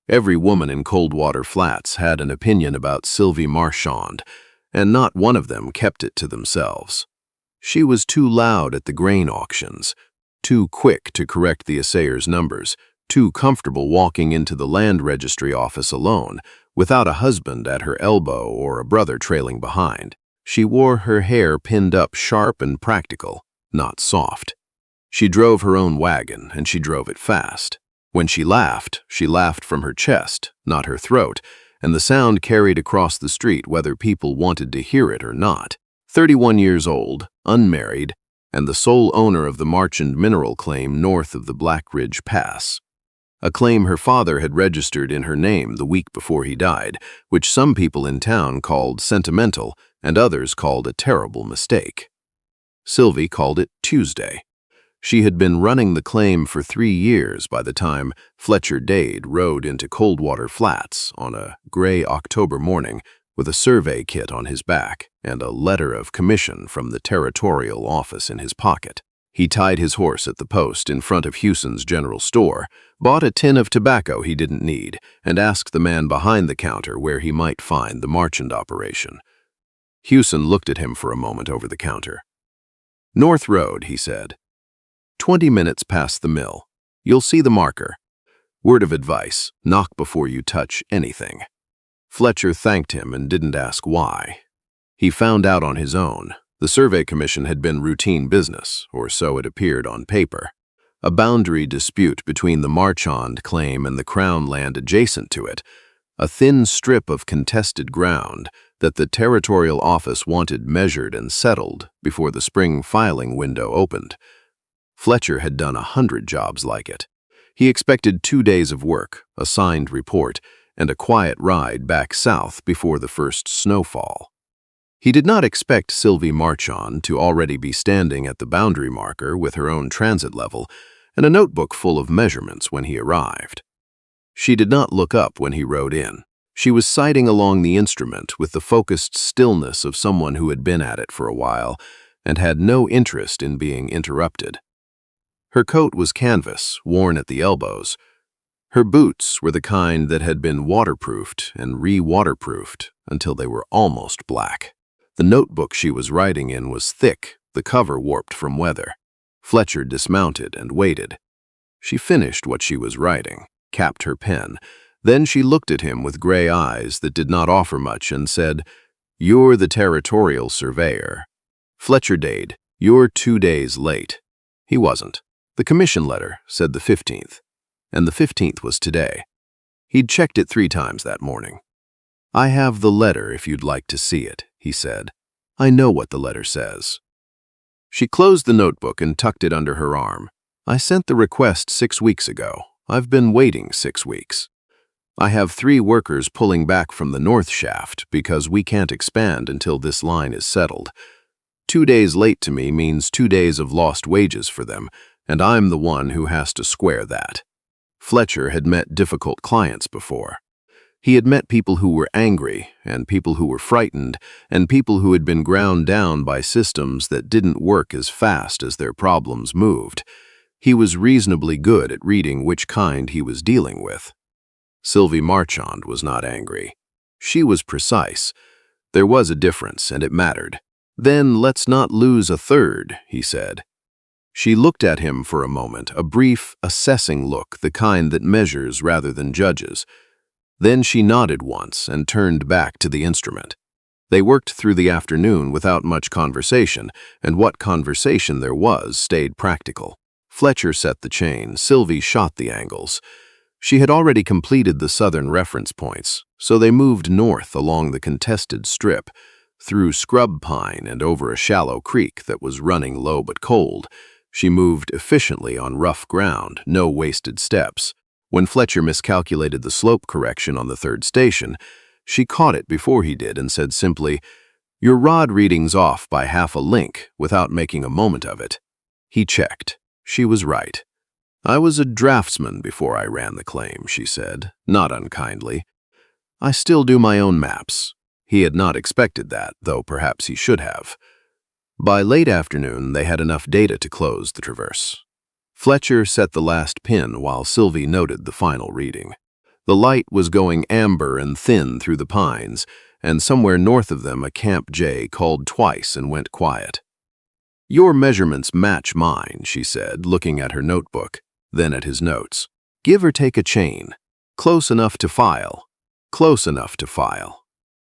Every woman in Coldwater Flats had an opinion about Sylvie Marchand, and not one of them kept it to themselves. She was too loud at the grain auctions, too quick to correct the assayer's numbers, too comfortable walking into the land registry office alone, without a husband at her elbow or a brother trailing behind. She wore her hair pinned up sharp and practical, not soft. She drove her own wagon, and she drove it fast. When she laughed from her chest, not her throat, and the sound carried across the street whether people wanted to hear it or not. 31 years old, unmarried, and the sole owner of the Marchand mineral claim north of the Black Ridge Pass. A claim her father had registered in her name the week before he died, which some people in town called sentimental and others called a terrible mistake. Sylvie called it Tuesday. She had been running the claim for 3 years by the time Fletcher Dade rode into Coldwater Flats on a gray October morning with a survey kit on his back and a letter of commission from the territorial office in his pocket. He tied his horse at the post in front of Hewson's general store, bought a tin of tobacco he didn't need, and asked the man behind the counter where he might find the Marchand operation. Hewson looked at him for a moment over the counter. "North Road," he said. 20 minutes past the mill. You'll see the marker. Word of advice, knock before you touch anything. Fletcher thanked him and didn't ask why. He found out on his own. The survey commission had been routine business, or so it appeared on paper. A boundary dispute between the Marchand claim and the Crown land adjacent to it, a thin strip of contested ground that the territorial office wanted measured and settled before the spring filing window opened. Fletcher had done 100 jobs like it. He expected 2 days of work, a signed report, and a quiet ride back south before the first snowfall. He did not expect Sylvie Marchand to already be standing at the boundary marker with her own transit level and a notebook full of measurements when he arrived. She did not look up when he rode in. She was sighting along the instrument with the focused stillness of someone who had been at it for a while and had no interest in being interrupted. Her coat was canvas, worn at the elbows. Her boots were the kind that had been waterproofed and re-waterproofed until they were almost black. The notebook she was writing in was thick, the cover warped from weather. Fletcher dismounted and waited. She finished what she was writing, capped her pen. Then she looked at him with gray eyes that did not offer much and said, "You're the territorial surveyor. Fletcher Dade, you're 2 days late." He wasn't. The commission letter said the 15th, and the 15th was today. He'd checked it 3 times that morning. "I have the letter if you'd like to see it," he said. "I know what the letter says." She closed the notebook and tucked it under her arm. "I sent the request 6 weeks ago. I've been waiting 6 weeks. I have 3 workers pulling back from the north shaft because we can't expand until this line is settled. 2 days late to me means 2 days of lost wages for them, and I'm the one who has to square that." Fletcher had met difficult clients before. He had met people who were angry, and people who were frightened, and people who had been ground down by systems that didn't work as fast as their problems moved. He was reasonably good at reading which kind he was dealing with. Sylvie Marchand was not angry. She was precise. There was a difference, and it mattered. "Then let's not lose a third," he said. She looked at him for a moment, a brief, assessing look, the kind that measures rather than judges. Then she nodded once and turned back to the instrument. They worked through the afternoon without much conversation, and what conversation there was stayed practical. Fletcher set the chain, Sylvie shot the angles. She had already completed the southern reference points, so they moved north along the contested strip, through scrub pine and over a shallow creek that was running low but cold. She moved efficiently on rough ground, no wasted steps. When Fletcher miscalculated the slope correction on the 3rd station, she caught it before he did and said simply, "Your rod reading's off by half a link," without making a moment of it. He checked. She was right. "I was a draftsman before I ran the claim," she said, not unkindly. "I still do my own maps." He had not expected that, though perhaps he should have. By late afternoon, they had enough data to close the traverse. Fletcher set the last pin while Sylvie noted the final reading. The light was going amber and thin through the pines, and somewhere north of them a camp jay called twice and went quiet. "Your measurements match mine," she said, looking at her notebook, then at his notes. "Give or take a chain. Close enough to file. Close enough to file."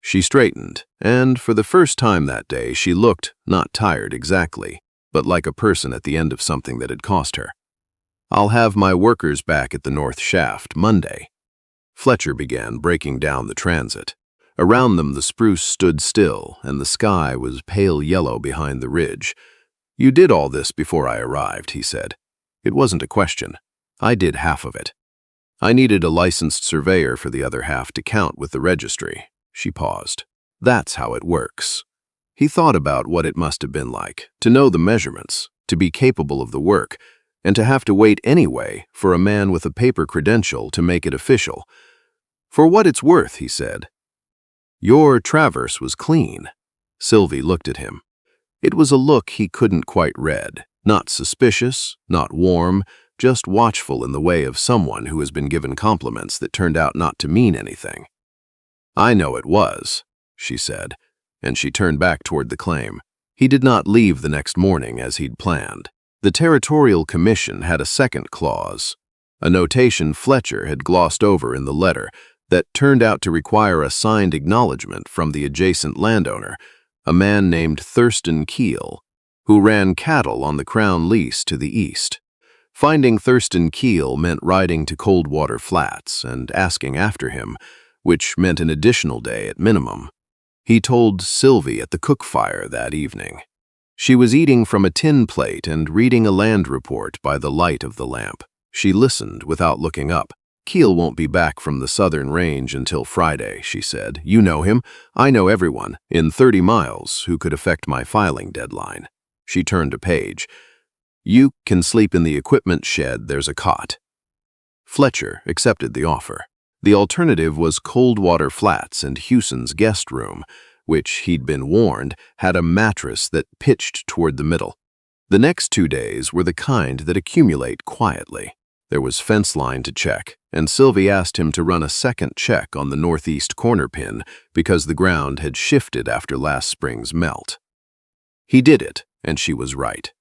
She straightened, and for the first time that day she looked not tired exactly, but like a person at the end of something that had cost her. "I'll have my workers back at the North Shaft Monday." Fletcher began breaking down the transit. Around them the spruce stood still, and the sky was pale yellow behind the ridge. "You did all this before I arrived," he said. "It wasn't a question. I did half of it. I needed a licensed surveyor for the other half to count with the registry." She paused. "That's how it works." He thought about what it must have been like, to know the measurements, to be capable of the work, and to have to wait anyway for a man with a paper credential to make it official. "For what it's worth," he said. "Your traverse was clean." Sylvie looked at him. It was a look he couldn't quite read, not suspicious, not warm, just watchful in the way of someone who has been given compliments that turned out not to mean anything. "I know it was," she said, and she turned back toward the claim. He did not leave the next morning as he'd planned. The Territorial Commission had a second clause, a notation Fletcher had glossed over in the letter that turned out to require a signed acknowledgement from the adjacent landowner, a man named Thurston Keel, who ran cattle on the Crown lease to the east. Finding Thurston Keel meant riding to Coldwater Flats and asking after him, which meant an additional day at minimum. He told Sylvie at the cook fire that evening. She was eating from a tin plate and reading a land report by the light of the lamp. She listened without looking up. "Keel won't be back from the southern range until Friday," she said. "You know him. I know everyone, in 30 miles, who could affect my filing deadline." She turned a page. "You can sleep in the equipment shed. There's a cot." Fletcher accepted the offer. The alternative was Coldwater Flats and Hewson's guest room, which, he'd been warned, had a mattress that pitched toward the middle. The next 2 days were the kind that accumulate quietly. There was fence line to check, and Sylvie asked him to run a second check on the northeast corner pin because the ground had shifted after last spring's melt. He did it, and she was right.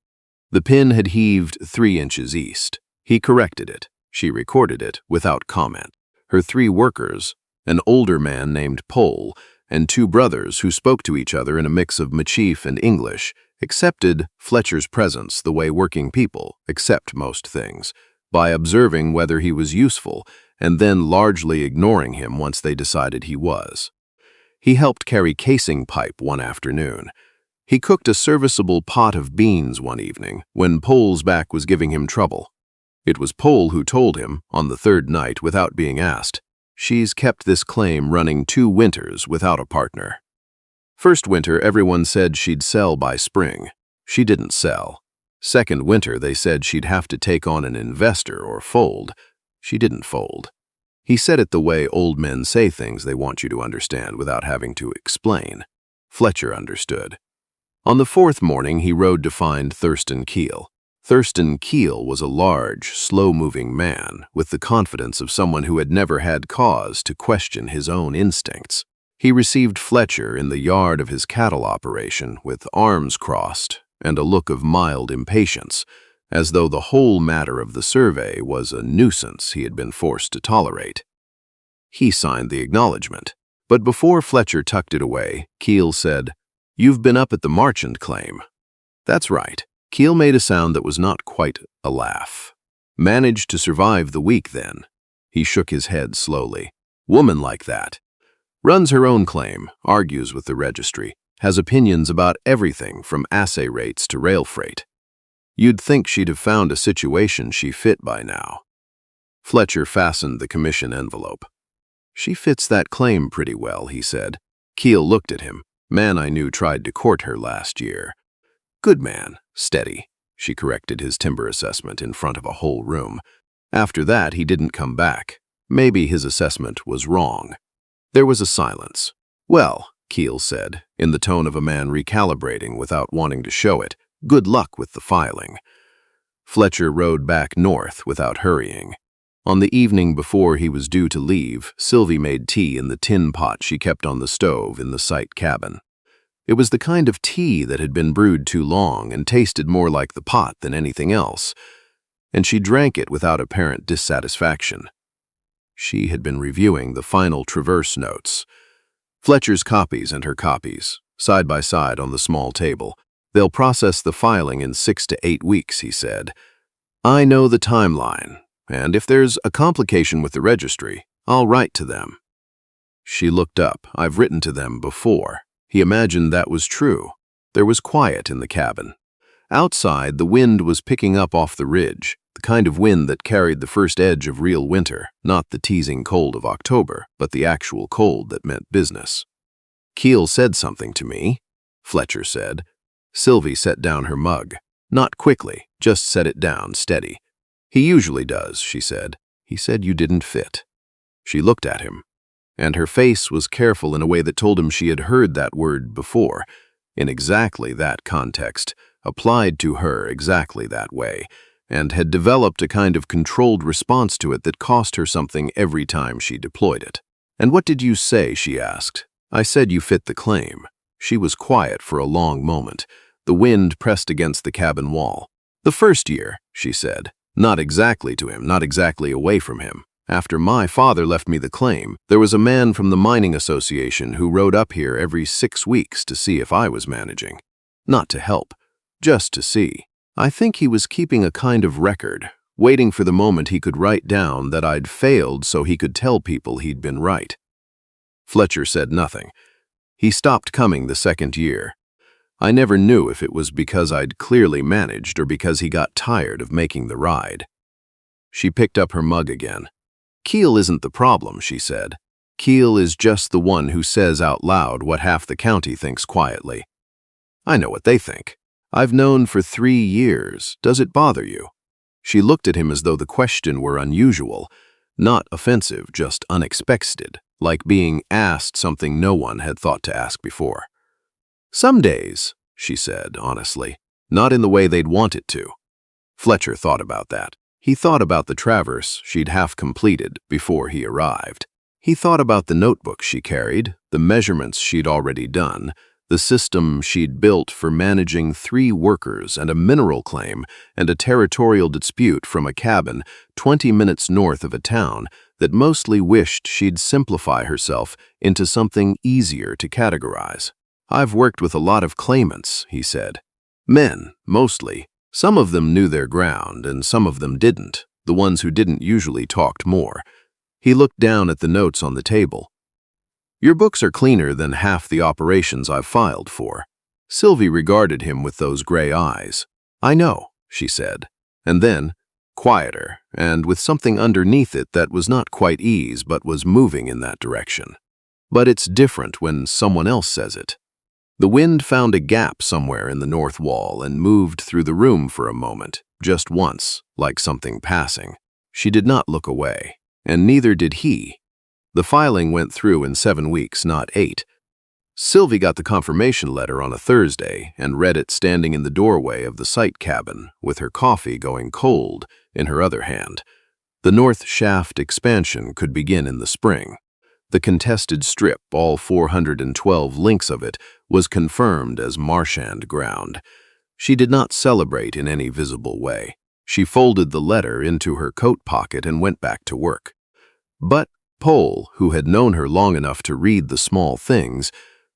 The pin had heaved 3 inches east. He corrected it. She recorded it without comment. Her 3 workers, an older man named Pole, and 2 brothers who spoke to each other in a mix of Michif and English, accepted Fletcher's presence the way working people accept most things, by observing whether he was useful and then largely ignoring him once they decided he was. He helped carry casing pipe one afternoon. He cooked a serviceable pot of beans one evening when Pole's back was giving him trouble. It was Pole who told him, on the 3rd night without being asked, "She's kept this claim running 2 winters without a partner." First winter, everyone said she'd sell by spring. She didn't sell. Second winter, they said she'd have to take on an investor or fold. She didn't fold. He said it the way old men say things they want you to understand without having to explain. Fletcher understood. On the 4th morning, he rode to find Thurston Keel. Thurston Keel was a large, slow-moving man with the confidence of someone who had never had cause to question his own instincts. He received Fletcher in the yard of his cattle operation with arms crossed and a look of mild impatience, as though the whole matter of the survey was a nuisance he had been forced to tolerate. He signed the acknowledgement, but before Fletcher tucked it away, Keel said, "You've been up at the Marchand claim." "That's right." Keel made a sound that was not quite a laugh. "Managed to survive the week, then." He shook his head slowly. "Woman like that. Runs her own claim, argues with the registry, has opinions about everything from assay rates to rail freight. You'd think she'd have found a situation she fit by now." Fletcher fastened the commission envelope. "She fits that claim pretty well," he said. Keel looked at him. "Man I knew tried to court her last year." "Good man, steady," she corrected his timber assessment in front of a whole room. After that, he didn't come back. Maybe his assessment was wrong. There was a silence. "Well," Keel said, in the tone of a man recalibrating without wanting to show it, "good luck with the filing." Fletcher rode back north without hurrying. On the evening before he was due to leave, Sylvie made tea in the tin pot she kept on the stove in the site cabin. It was the kind of tea that had been brewed too long and tasted more like the pot than anything else, and she drank it without apparent dissatisfaction. She had been reviewing the final traverse notes. Fletcher's copies and her copies, side by side on the small table. They'll process the filing in 6 to 8 weeks, he said. I know the timeline, and if there's a complication with the registry, I'll write to them. She looked up. I've written to them before. He imagined that was true. There was quiet in the cabin. Outside, the wind was picking up off the ridge, the kind of wind that carried the first edge of real winter, not the teasing cold of October, but the actual cold that meant business. Keel said something to me, Fletcher said. Sylvie set down her mug. Not quickly, just set it down, steady. He usually does, she said. He said you didn't fit. She looked at him, and her face was careful in a way that told him she had heard that word before, in exactly that context, applied to her exactly that way, and had developed a kind of controlled response to it that cost her something every time she deployed it. And what did you say, she asked. I said you fit the claim. She was quiet for a long moment. The wind pressed against the cabin wall. The first year, she said. Not exactly to him, not exactly away from him. After my father left me the claim, there was a man from the mining association who rode up here every 6 weeks to see if I was managing. Not to help, just to see. I think he was keeping a kind of record, waiting for the moment he could write down that I'd failed so he could tell people he'd been right. Fletcher said nothing. He stopped coming the second year. I never knew if it was because I'd clearly managed or because he got tired of making the ride. She picked up her mug again. Keel isn't the problem, she said. Keel is just the one who says out loud what half the county thinks quietly. I know what they think. I've known for 3 years. Does it bother you? She looked at him as though the question were unusual, not offensive, just unexpected, like being asked something no one had thought to ask before. Some days, she said honestly, not in the way they'd want it to. Fletcher thought about that. He thought about the traverse she'd half completed before he arrived. He thought about the notebook she carried, the measurements she'd already done, the system she'd built for managing 3 workers and a mineral claim and a territorial dispute from a cabin 20 minutes north of a town that mostly wished she'd simplify herself into something easier to categorize. I've worked with a lot of claimants, he said. Men, mostly. Some of them knew their ground, and some of them didn't. The ones who didn't usually talked more. He looked down at the notes on the table. Your books are cleaner than half the operations I've filed for. Sylvie regarded him with those gray eyes. I know, she said. And then, quieter, and with something underneath it that was not quite ease but was moving in that direction. But it's different when someone else says it. The wind found a gap somewhere in the north wall and moved through the room for a moment, just once, like something passing. She did not look away, and neither did he. The filing went through in 7 weeks, not 8. Sylvie got the confirmation letter on a Thursday and read it standing in the doorway of the site cabin, with her coffee going cold in her other hand. The north shaft expansion could begin in the spring. The contested strip, all 412 links of it, was confirmed as Marchand ground. She did not celebrate in any visible way. She folded the letter into her coat pocket and went back to work. But Pole, who had known her long enough to read the small things,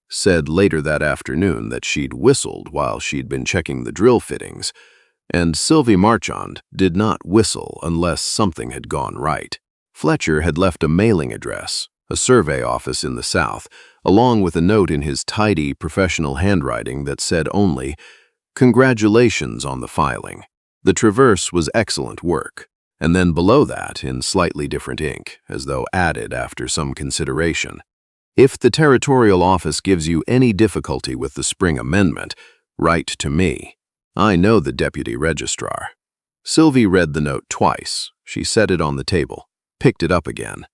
said later that afternoon that she'd whistled while she'd been checking the drill fittings, and Sylvie Marchand did not whistle unless something had gone right. Fletcher had left a mailing address, a survey office in the south, along with a note in his tidy, professional handwriting that said only, "Congratulations on the filing. The traverse was excellent work." And then below that, in slightly different ink, as though added after some consideration, "If the territorial office gives you any difficulty with the spring amendment, write to me. I know the deputy registrar." Sylvie read the note twice. She set it on the table, picked it up again.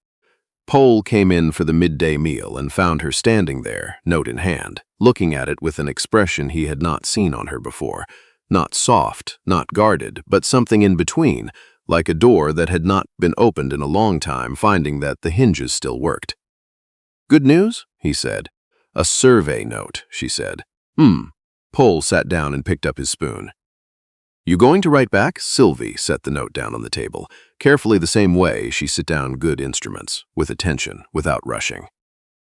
Pole came in for the midday meal and found her standing there, note in hand, looking at it with an expression he had not seen on her before. Not soft, not guarded, but something in between, like a door that had not been opened in a long time, finding that the hinges still worked. "Good news?" he said. "A survey note," she said. Pole sat down and picked up his spoon. "You going to write back?" Sylvie set the note down on the table, carefully the same way she sit down good instruments, with attention, without rushing.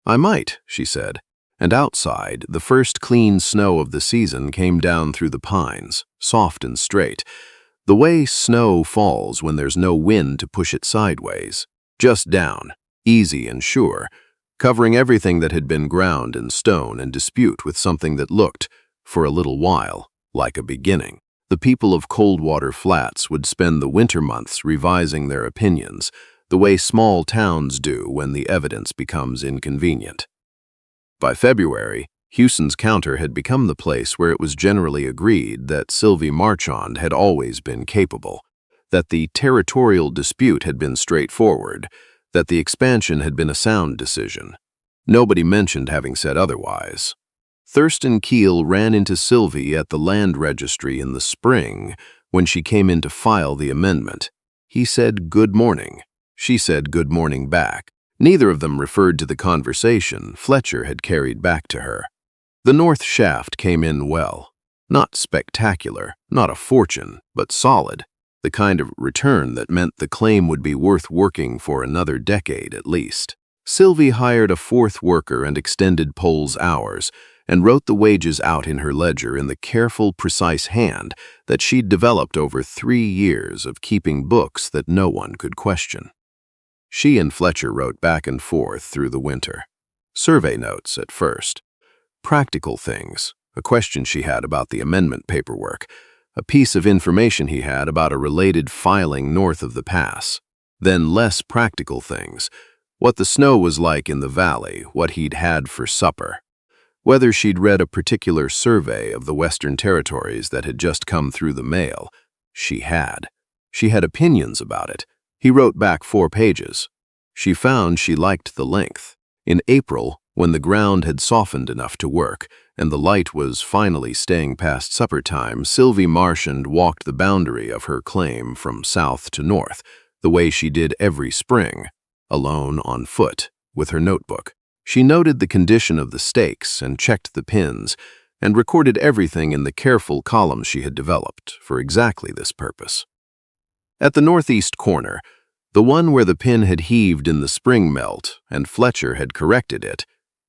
"I might," she said. And outside, the first clean snow of the season came down through the pines, soft and straight, the way snow falls when there's no wind to push it sideways, just down, easy and sure, covering everything that had been ground and stone and dispute with something that looked, for a little while, like a beginning. The people of Coldwater Flats would spend the winter months revising their opinions, the way small towns do when the evidence becomes inconvenient. By February, Houston's Counter had become the place where it was generally agreed that Sylvie Marchand had always been capable, that the territorial dispute had been straightforward, that the expansion had been a sound decision. Nobody mentioned having said otherwise. Thurston Keel ran into Sylvie at the land registry in the spring when she came in to file the amendment. He said good morning. She said good morning back. Neither of them referred to the conversation Fletcher had carried back to her. The north shaft came in well. Not spectacular, not a fortune, but solid. The kind of return that meant the claim would be worth working for another decade at least. Sylvie hired a fourth worker and extended Pole's hours, and wrote the wages out in her ledger in the careful, precise hand that she'd developed over 3 years of keeping books that no one could question. She and Fletcher wrote back and forth through the winter. Survey notes at first. Practical things, a question she had about the amendment paperwork, a piece of information he had about a related filing north of the pass. Then less practical things, what the snow was like in the valley, what he'd had for supper. Whether she'd read a particular survey of the Western Territories that had just come through the mail. She had. She had opinions about it. He wrote back 4 pages. She found she liked the length. In April, when the ground had softened enough to work, and the light was finally staying past supper time, Sylvie Marchand walked the boundary of her claim from south to north, the way she did every spring, alone on foot, with her notebook. She noted the condition of the stakes and checked the pins, and recorded everything in the careful columns she had developed for exactly this purpose. At the northeast corner, the one where the pin had heaved in the spring melt and Fletcher had corrected it,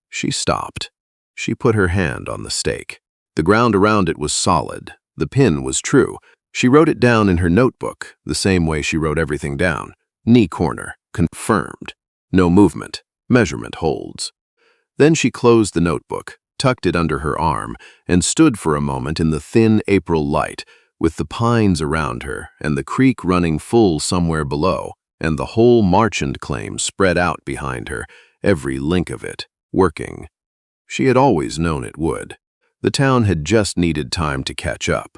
she stopped. She put her hand on the stake. The ground around it was solid. The pin was true. She wrote it down in her notebook, the same way she wrote everything down. Knee corner, confirmed. No movement. Measurement holds. Then she closed the notebook, tucked it under her arm, and stood for a moment in the thin April light, with the pines around her and the creek running full somewhere below, and the whole Marchand claim spread out behind her, every link of it, working. She had always known it would. The town had just needed time to catch up.